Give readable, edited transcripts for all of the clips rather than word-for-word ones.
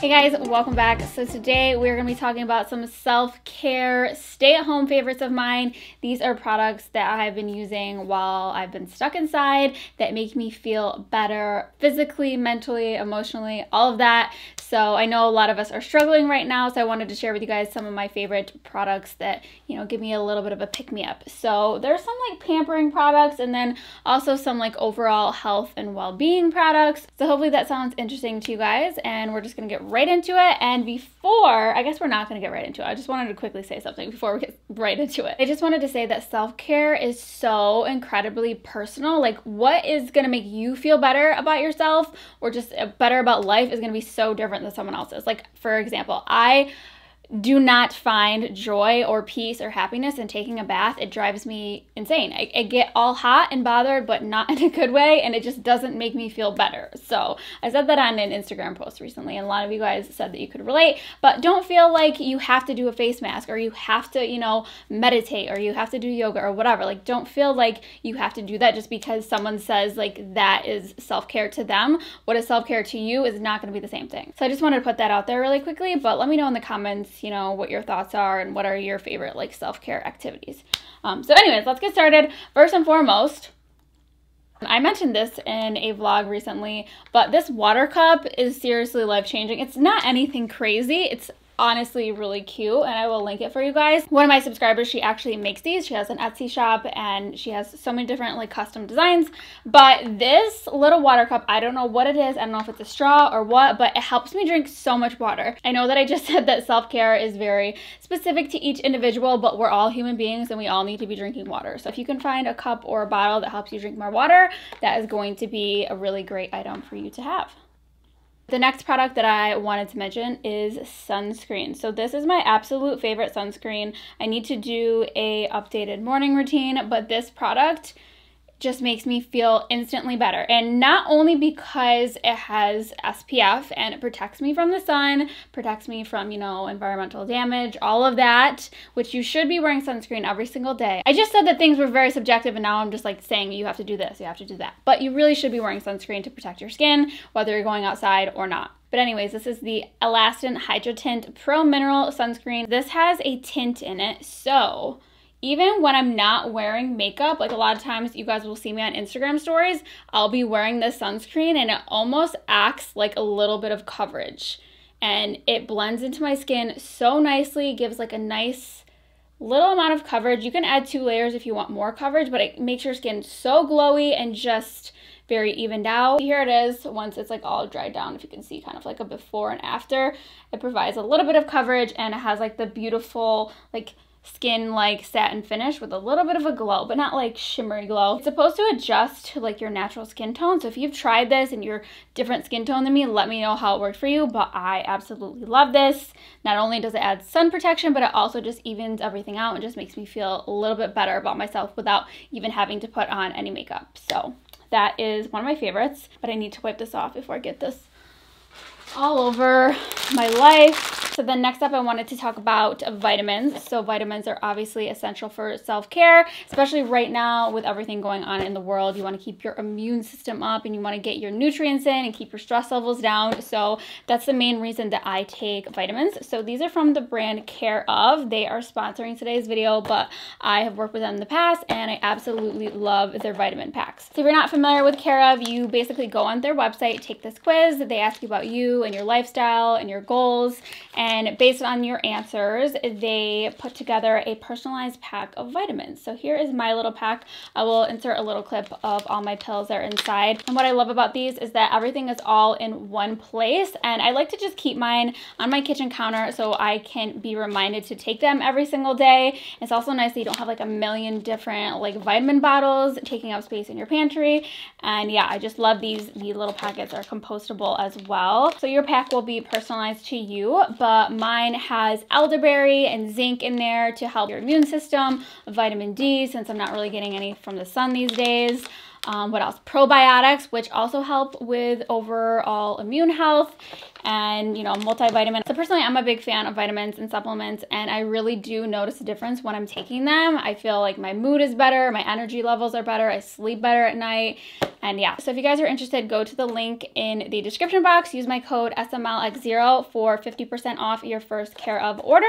Hey guys, welcome back. So today we're going to be talking about some self-care, stay-at-home favorites of mine. These are products that I have been using while I've been stuck inside that make me feel better physically, mentally, emotionally, all of that. So I know a lot of us are struggling right now, so I wanted to share with you guys some of my favorite products that, you know, give me a little bit of a pick-me-up. So there's some like pampering products and then also some like overall health and well-being products. So hopefully that sounds interesting to you guys, and we're just going to get right into it. And before, I guess we're not going to get right into it. I just wanted to quickly say something before we get right into it. I just wanted to say that self-care is so incredibly personal. Like, what is going to make you feel better about yourself or just better about life is going to be so different than someone else's. Like, for example, I do not find joy or peace or happiness in taking a bath. It drives me insane. I get all hot and bothered, but not in a good way, and it just doesn't make me feel better. So I said that on an Instagram post recently, and a lot of you guys said that you could relate, but don't feel like you have to do a face mask or you have to, you know, meditate or you have to do yoga or whatever. Like, don't feel like you have to do that just because someone says like that is self-care to them. What is self-care to you is not going to be the same thing. So I just wanted to put that out there really quickly, but let me know in the comments, you know, what your thoughts are and what are your favorite like self-care activities. So anyways, let's get started. First and foremost, I mentioned this in a vlog recently, but this water cup is seriously life-changing. It's not anything crazy. It's honestly really cute, and I will link it for you guys. One of my subscribers, she actually makes these. She has an Etsy shop and she has so many different like custom designs, but this little water cup, I don't know what it is. I don't know if it's a straw or what, but it helps me drink so much water. I know that I just said that self-care is very specific to each individual, but we're all human beings and we all need to be drinking water. So if you can find a cup or a bottle that helps you drink more water, that is going to be a really great item for you to have. The next product that I wanted to mention is sunscreen. So this is my absolute favorite sunscreen. I need to do a updated morning routine, but this product just makes me feel instantly better. And not only because it has SPF and it protects me from the sun, protects me from, you know, environmental damage, all of that, which you should be wearing sunscreen every single day. I just said that things were very subjective and now I'm just like saying you have to do this, you have to do that. But you really should be wearing sunscreen to protect your skin, whether you're going outside or not. But anyways, this is the Elastin Hydro Tint Pro Mineral Sunscreen. This has a tint in it, so even when I'm not wearing makeup, like a lot of times you guys will see me on Instagram stories, I'll be wearing this sunscreen and it almost acts like a little bit of coverage. And it blends into my skin so nicely, gives like a nice little amount of coverage. You can add 2 layers if you want more coverage, but it makes your skin so glowy and just very evened out. Here it is once it's like all dried down, if you can see kind of like a before and after. It provides a little bit of coverage and it has like the beautiful like skin like satin finish with a little bit of a glow, but not like shimmery glow. It's supposed to adjust to like your natural skin tone. So if you've tried this and you're different skin tone than me, let me know how it worked for you. But I absolutely love this. Not only does it add sun protection, but it also just evens everything out and just makes me feel a little bit better about myself without even having to put on any makeup. So that is one of my favorites, but I need to wipe this off before I get this all over my life. So then next up, I wanted to talk about vitamins. So vitamins are obviously essential for self-care, especially right now with everything going on in the world. You want to keep your immune system up and you want to get your nutrients in and keep your stress levels down. So that's the main reason that I take vitamins. So these are from the brand Care Of. They are sponsoring today's video, but I have worked with them in the past and I absolutely love their vitamin packs. So if you're not familiar with Care Of, you basically go on their website, take this quiz. They ask you about you and your lifestyle and your goals, and based on your answers, they put together a personalized pack of vitamins. So here is my little pack. I will insert a little clip of all my pills that are inside. And what I love about these is that everything is all in one place, and I like to just keep mine on my kitchen counter so I can be reminded to take them every single day. It's also nice that you don't have like a million different like vitamin bottles taking up space in your pantry. And yeah, I just love these. The little packets are compostable as well. So your pack will be personalized to you, but mine has elderberry and zinc in there to help your immune system, vitamin D since I'm not really getting any from the sun these days. What else? Probiotics, which also help with overall immune health, and, you know, multivitamin. So personally, I'm a big fan of vitamins and supplements, and I really do notice a difference when I'm taking them. I feel like my mood is better, my energy levels are better, I sleep better at night, and yeah. So if you guys are interested, go to the link in the description box, use my code SMLX0 for 50% off your first Care of order,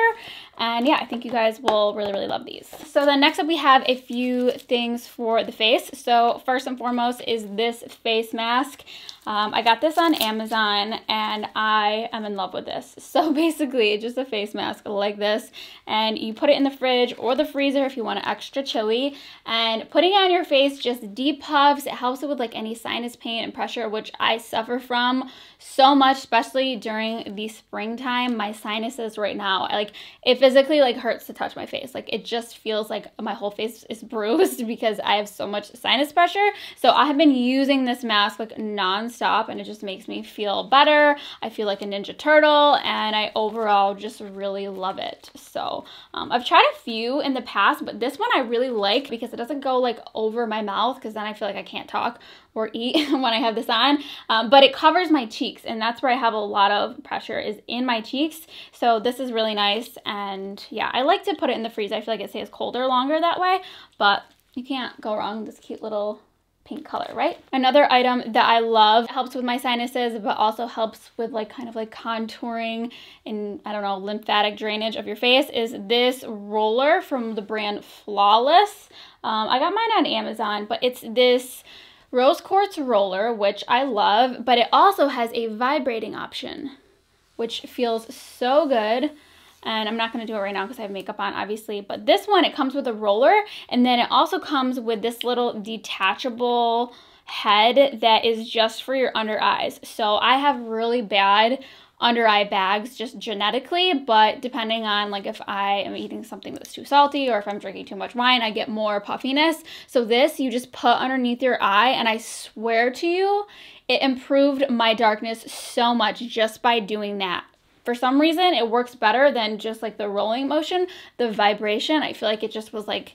and yeah, I think you guys will really, really love these. So then next up, we have a few things for the face. So first and foremost is this face mask. I got this on Amazon, and I am in love with this. So basically, it's just a face mask like this, and you put it in the fridge or the freezer if you want it extra chilly, and putting it on your face just depuffs. It helps it with like any sinus pain and pressure, which I suffer from so much, especially during the springtime. My sinuses right now, it physically like hurts to touch my face. Like, it just feels like my whole face is bruised because I have so much sinus pressure. So I have been using this mask like non-stop, and it just makes me feel better. I feel like a Ninja Turtle, and I overall just really love it. So I've tried a few in the past, but this one I really like because it doesn't go like over my mouth, because then I feel like I can't talk or eat when I have this on, but it covers my cheeks, and that's where I have a lot of pressure, is in my cheeks. So this is really nice, and yeah, I like to put it in the freezer. I feel like it stays colder longer that way, but you can't go wrong with this cute little pink color, right? Another item that I love, helps with my sinuses, but also helps with like kind of like contouring and, I don't know, lymphatic drainage of your face, is this roller from the brand Flawless. I got mine on Amazon, but it's this rose quartz roller, which I love, but it also has a vibrating option, which feels so good. And I'm not going to do it right now because I have makeup on, obviously. But this one, it comes with a roller, and then it also comes with this little detachable head that is just for your under eyes. So I have really bad under eye bags just genetically, but depending on like if I am eating something that's too salty or if I'm drinking too much wine, I get more puffiness. So this you just put underneath your eye, and I swear to you, it improved my darkness so much just by doing that. For some reason, it works better than just like the rolling motion, the vibration. I feel like it just was like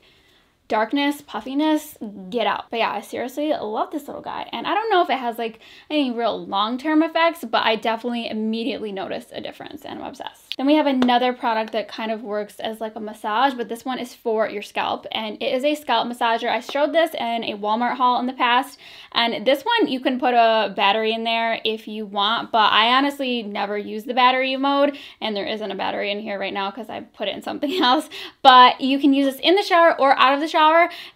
darkness, puffiness, get out. But yeah, I seriously love this little guy. And I don't know if it has like any real long-term effects, but I definitely immediately noticed a difference, and I'm obsessed. Then we have another product that kind of works as like a massage, but this one is for your scalp, and it is a scalp massager. I showed this in a Walmart haul in the past, and this one you can put a battery in there if you want, but I honestly never use the battery mode, and there isn't a battery in here right now because I put it in something else. But you can use this in the shower or out of the shower,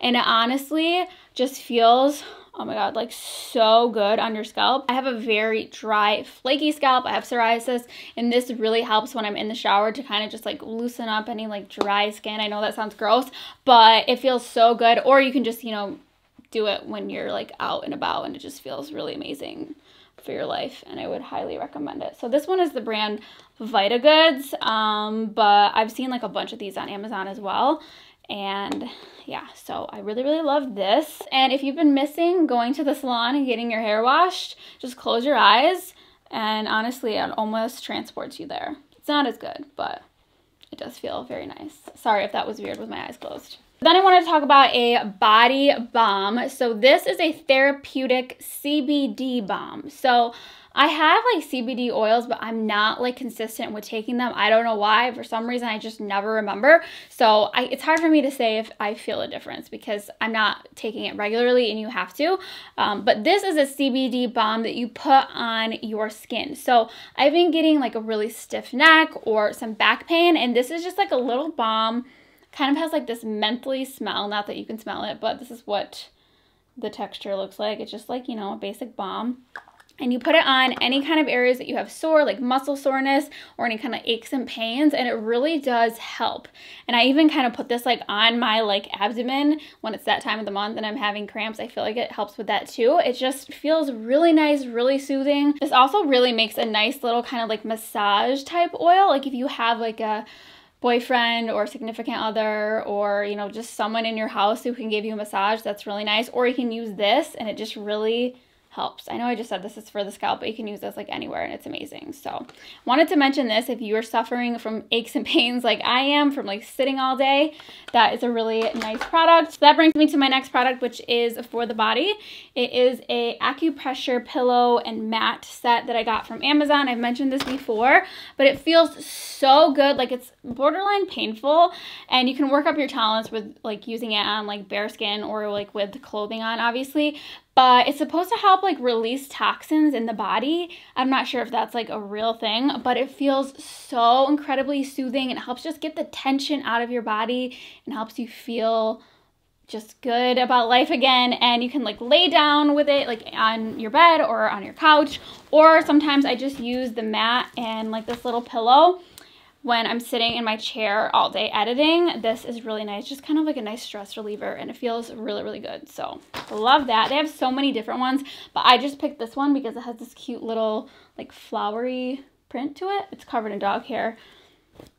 and it honestly just feels, oh my god, like so good on your scalp. I have a very dry, flaky scalp. I have psoriasis, and this really helps when I'm in the shower to kind of just like loosen up any like dry skin. I know that sounds gross, but it feels so good. Or you can just, you know, do it when you're like out and about, and it just feels really amazing for your life, and I would highly recommend it. So this one is the brand VitaGoods, but I've seen like a bunch of these on Amazon as well. And yeah, so I really, really love this. And if you've been missing going to the salon and getting your hair washed, just close your eyes, and honestly, it almost transports you there. It's not as good, but it does feel very nice. Sorry if that was weird with my eyes closed. Then I want to talk about a body balm. So this is a therapeutic CBD balm. So I have like CBD oils, but I'm not like consistent with taking them. I don't know why. For some reason, I just never remember. So it's hard for me to say if I feel a difference because I'm not taking it regularly, and you have to. But this is a CBD balm that you put on your skin. So I've been getting like a really stiff neck or some back pain, and this is just like a little balm. Kind of has like this mentally smell. Not that you can smell it, but this is what the texture looks like. It's just like, you know, a basic balm. And you put it on any kind of areas that you have sore, like muscle soreness or any kind of aches and pains, and it really does help. And I even kind of put this like on my like abdomen when it's that time of the month and I'm having cramps. I feel like it helps with that too. It just feels really nice, really soothing. This also really makes a nice little kind of like massage type oil. Like if you have like a boyfriend or significant other, or you know, just someone in your house who can give you a massage, that's really nice. Or you can use this, and it just really helps. I know I just said this is for the scalp, but you can use this like anywhere and it's amazing. So wanted to mention this if you are suffering from aches and pains like I am from like sitting all day, that is a really nice product. So that brings me to my next product, which is for the body. It is a Acupressure pillow and mat set that I got from Amazon. I've mentioned this before, but it feels so good. Like it's borderline painful, and you can work up your tolerance with like using it on like bare skin or like with clothing on, obviously. But it's supposed to help like release toxins in the body. I'm not sure if that's like a real thing, but it feels so incredibly soothing. It helps just get the tension out of your body and helps you feel just good about life again. And you can like lay down with it like on your bed or on your couch, or sometimes I just use the mat and like this little pillow when I'm sitting in my chair all day editing. This is really nice, just kind of like a nice stress reliever, and it feels really, really good. So love that. They have so many different ones, but I just picked this one because it has this cute little like flowery print to it. It's covered in dog hair,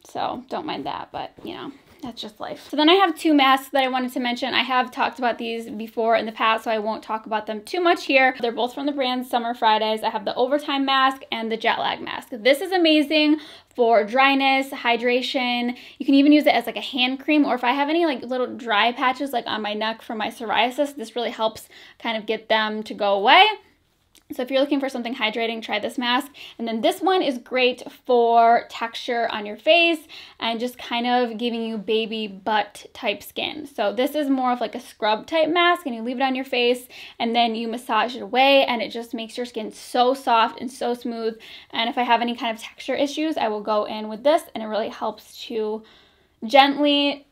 so don't mind that, but you know, that's just life. So then I have two masks that I wanted to mention. I have talked about these before in the past, so I won't talk about them too much here. They're both from the brand Summer Fridays. I have the Overtime mask and the Jet Lag mask. This is amazing for dryness, hydration. You can even use it as like a hand cream, or if I have any like little dry patches like on my neck from my psoriasis, this really helps kind of get them to go away. So if you're looking for something hydrating, try this mask. And then this one is great for texture on your face and just kind of giving you baby butt type skin. So this is more of like a scrub type mask, and you leave it on your face and then you massage it away, and it just makes your skin so soft and so smooth. And if I have any kind of texture issues, I will go in with this, and it really helps to gently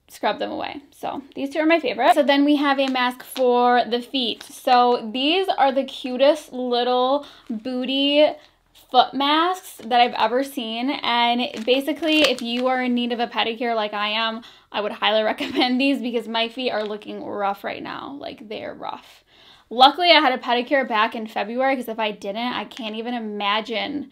scrub them away. So these two are my favorite. So then we have a mask for the feet. So these are the cutest little booty foot masks that I've ever seen. And basically, if you are in need of a pedicure like I am, I would highly recommend these because my feet are looking rough right now. Like they're rough. Luckily, I had a pedicure back in February, because if I didn't, I can't even imagine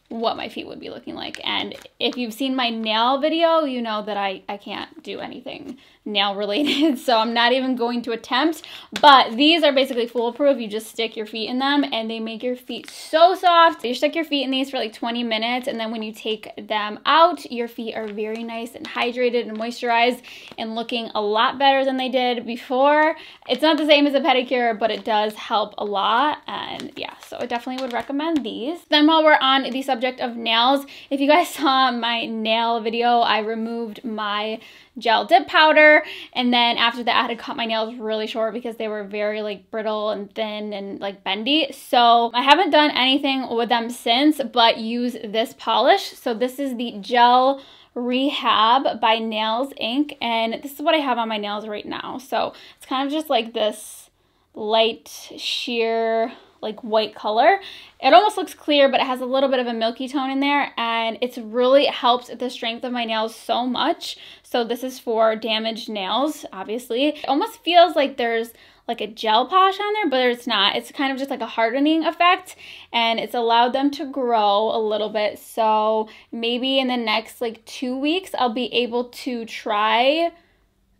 what my feet would be looking like. And if you've seen my nail video, you know that I can't do anything nail related, so I'm not even going to attempt. But these are basically foolproof. You just stick your feet in them and they make your feet so soft. You stick your feet in these for like 20 minutes, and then when you take them out, your feet are very nice and hydrated and moisturized and looking a lot better than they did before. It's not the same as a pedicure, but it does help a lot. And yeah, so I definitely would recommend these. Then while we're on the subject of nails, if you guys saw my nail video, I removed my gel dip powder, and then after that I had to cut my nails really short because they were very like brittle and thin and like bendy. So I haven't done anything with them since, but use this polish. So this is the Gel Rehab by Nails Inc, and this is what I have on my nails right now. So it's kind of just like this light sheer like white color. It almost looks clear, but it has a little bit of a milky tone in there, and it's really helped the strength of my nails so much. So this is for damaged nails, obviously. It almost feels like there's like a gel polish on there, but it's not. It's kind of just like a hardening effect, and it's allowed them to grow a little bit. So maybe in the next like 2 weeks, I'll be able to try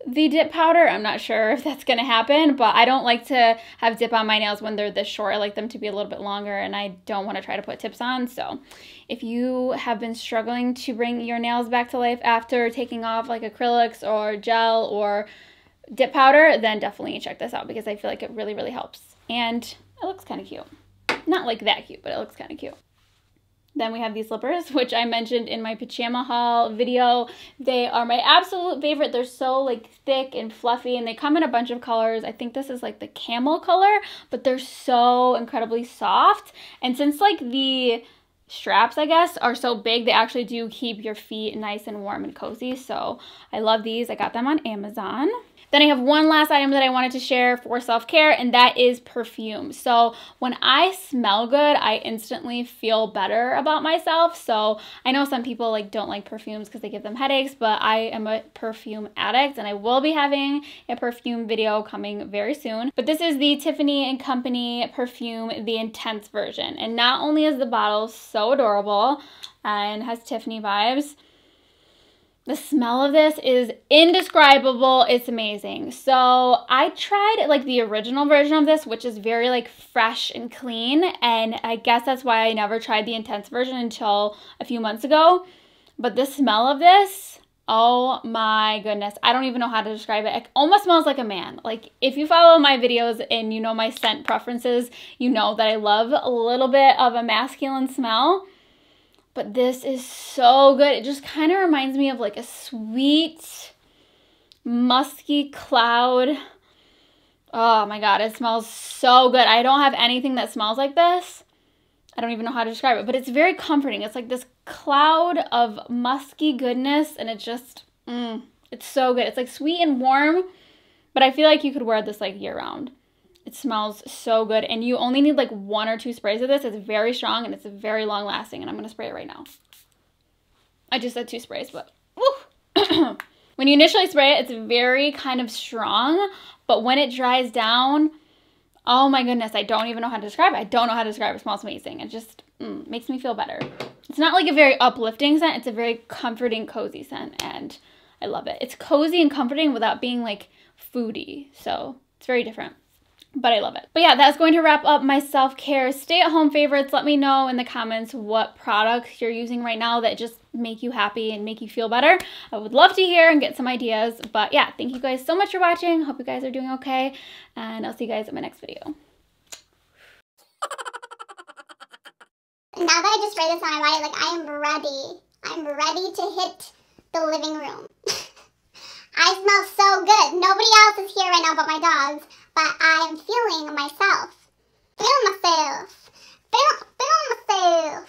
the dip powder. I'm not sure if that's gonna happen, but I don't like to have dip on my nails when they're this short. I like them to be a little bit longer, and I don't want to try to put tips on. So if you have been struggling to bring your nails back to life after taking off like acrylics or gel or dip powder, then definitely check this out because I feel like it really, really helps. And it looks kind of cute. Not like that cute, but it looks kind of cute. Then we have these slippers, which I mentioned in my pajama haul video. They are my absolute favorite. They're so like thick and fluffy, and they come in a bunch of colors. I think this is like the camel color, but they're so incredibly soft. And since like the straps, I guess, are so big, they actually do keep your feet nice and warm and cozy. So I love these. I got them on Amazon. Then I have one last item that I wanted to share for self-care, and that is perfume. So when I smell good, I instantly feel better about myself. So I know some people like don't like perfumes because they give them headaches, but I am a perfume addict, and I will be having a perfume video coming very soon. But this is the Tiffany & Company perfume, the Intense version. And not only is the bottle so adorable and has Tiffany vibes, The smell of this is indescribable. It's amazing. So I tried like the original version of this, which is very like fresh and clean. And I guess that's why I never tried the intense version until a few months ago. But the smell of this, oh my goodness. I don't even know how to describe it. It almost smells like a man. Like if you follow my videos and you know my scent preferences, you know that I love a little bit of a masculine smell. But this is so good. It just kind of reminds me of like a sweet, musky cloud. Oh my God, it smells so good. I don't have anything that smells like this. I don't even know how to describe it, but it's very comforting. It's like this cloud of musky goodness, and it just, it's so good. It's like sweet and warm, but I feel like you could wear this like year round. It smells so good, and you only need like 1 or 2 sprays of this. It's very strong, and it's very long lasting, and I'm going to spray it right now. I just said 2 sprays, but woo! When you initially spray it, it's very kind of strong, but when it dries down, oh my goodness, I don't even know how to describe it. I don't know how to describe it. It smells amazing. It just makes me feel better. It's not like a very uplifting scent. It's a very comforting, cozy scent, and I love it. It's cozy and comforting without being like foodie, so it's very different. But I love it. But yeah, that's going to wrap up my self-care stay-at-home favorites. Let me know in the comments what products you're using right now that just make you happy and make you feel better. I would love to hear and get some ideas. But yeah, thank you guys so much for watching. Hope you guys are doing okay. And I'll see you guys in my next video. Now that I just sprayed this on my body, like I am ready. I'm ready to hit the living room. I smell so good. Nobody else is here right now but my dogs. But I am feeling myself. Feel myself. Feel myself.